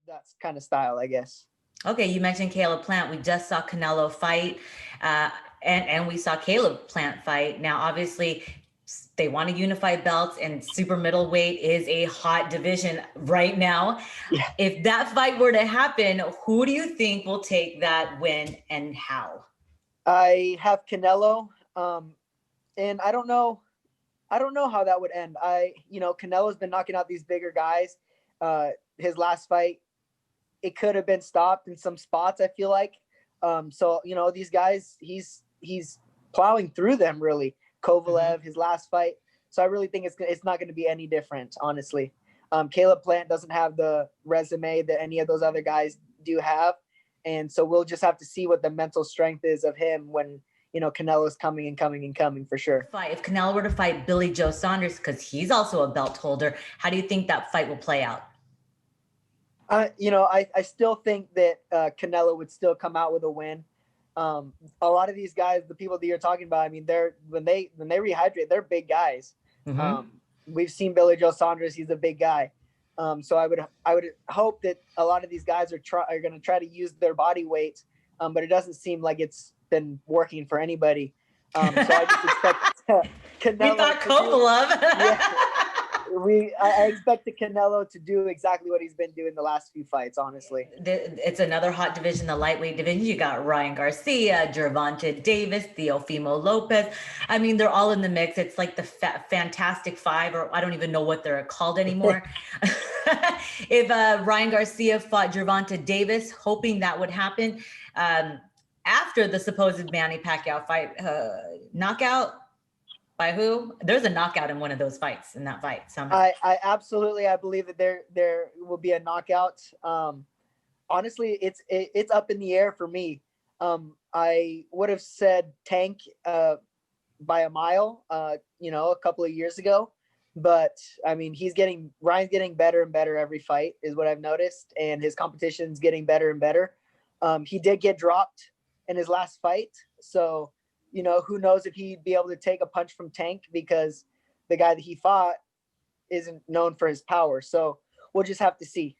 that kind of style, I guess. Okay, you mentioned Caleb Plant. We just saw Canelo fight, uh, and we saw Caleb Plant fight. Now, obviously, they want to unify belts, and super middleweight is a hot division right now. Yeah. If that fight were to happen, who do you think will take that win and how? I have Canelo, and I don't know how that would end. Canelo's been knocking out these bigger guys. His last fight, it could have been stopped in some spots, I feel like. So these guys, he's plowing through them really. Kovalev, his last fight. So I really think it's not going to be any different, honestly. Caleb Plant doesn't have the resume that any of those other guys do have, and so we'll just have to see what the mental strength is of him when Canelo's coming and coming and coming for sure. Fight if Canelo were to fight Billy Joe Saunders, because he's also a belt holder, how do you think that fight will play out? I still think that Canelo would still come out with a win. A lot of these guys, the people that you're talking about, I mean, when they rehydrate, they're big guys. We've seen Billy Joe Saunders; he's a big guy. So I would hope that a lot of these guys are going to try to use their body weight, but it doesn't seem like it's been working for anybody. So I just expect Canelo. We thought Kovalev. I expect the Canelo to do exactly what he's been doing the last few fights, honestly. It's another hot division, the lightweight division. You got Ryan Garcia, Gervonta Davis, Teofimo Lopez. I mean, they're all in the mix. It's like the Fantastic Five, or I don't even know what they're called anymore. If Ryan Garcia fought Gervonta Davis, hoping that would happen after the supposed Manny Pacquiao fight, knockout. By who? There's a knockout in one of those fights, in that fight somehow. I believe that there will be a knockout. Honestly, it's up in the air for me. I would have said Tank by a mile, a couple of years ago. But I mean, Ryan's getting better and better every fight is what I've noticed. And his competition's getting better and better. He did get dropped in his last fight. So, who knows if he'd be able to take a punch from Tank, because the guy that he fought isn't known for his power. So we'll just have to see.